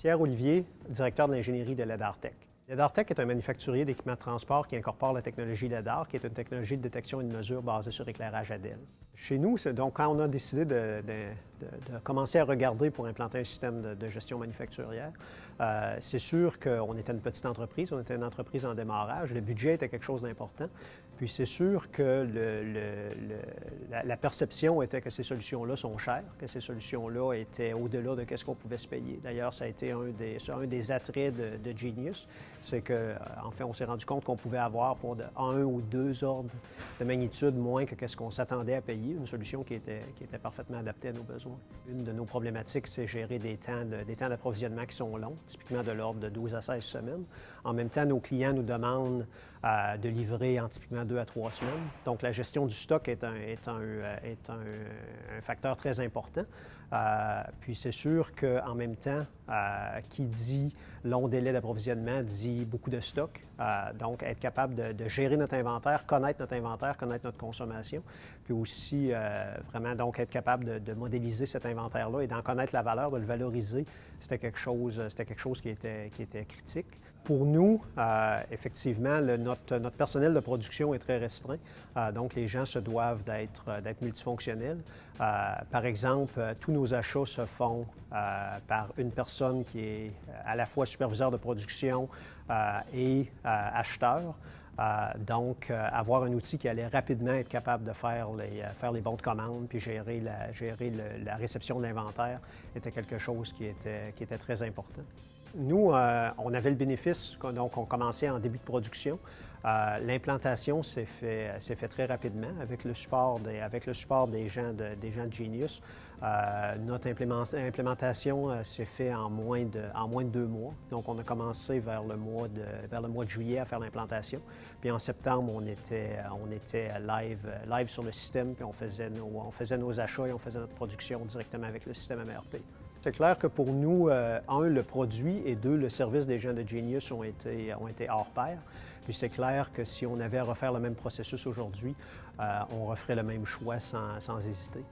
Pierre Olivier, directeur de l'ingénierie de LEDARTEC. LEDARTEC est un manufacturier d'équipements de transport qui incorpore la technologie LEDAR, qui est une technologie de détection et de mesure basée sur éclairage ADEL. Chez nous, donc, quand on a décidé de commencer à regarder pour implanter un système de gestion manufacturière, c'est sûr qu'on était une petite entreprise, on était une entreprise en démarrage, le budget était quelque chose d'important, puis c'est sûr que la perception était que ces solutions-là sont chères, que ces solutions-là étaient au-delà de ce qu'on pouvait se payer. D'ailleurs, ça a été un des attraits de Genius, c'est qu'en fait, on s'est rendu compte qu'on pouvait avoir pour un ou deux ordres de magnitude moins que ce qu'on s'attendait à payer, une solution qui était parfaitement adaptée à nos besoins. Une de nos problématiques, c'est gérer des temps d'approvisionnement qui sont longs, typiquement de l'ordre de 12 à 16 semaines. En même temps, nos clients nous demandent de livrer en typiquement 2 à 3 semaines. Donc, la gestion du stock est un facteur très important. Puis, c'est sûr qu'en même temps, qui dit long délai d'approvisionnement dit beaucoup de stock. Donc, être capable de gérer notre inventaire, connaître notre consommation, puis aussi vraiment donc être capable de modéliser cet inventaire-là et d'en connaître la valeur, de le valoriser, c'était quelque chose qui était critique. Pour nous, effectivement, notre personnel de production est très restreint, donc les gens se doivent d'être multifonctionnels. Par exemple, tous nos achats se font par une personne qui est à la fois superviseur de production et acheteur. Donc, avoir un outil qui allait rapidement être capable de faire les bons de commande puis gérer la réception de l'inventaire était quelque chose qui était très important. Nous, on avait le bénéfice, donc on commençait en début de production. L'implantation s'est fait très rapidement avec le support des gens de Genius. Notre implémentation s'est faite en moins de 2 mois. Donc, on a commencé vers le mois de juillet à faire l'implantation. Puis en septembre, on était live sur le système, puis on faisait nos achats et on faisait notre production directement avec le système MRP. C'est clair que pour nous, le produit et deux, le service des gens de Genius ont été hors pair. Puis c'est clair que si on avait à refaire le même processus aujourd'hui, on referait le même choix sans hésiter.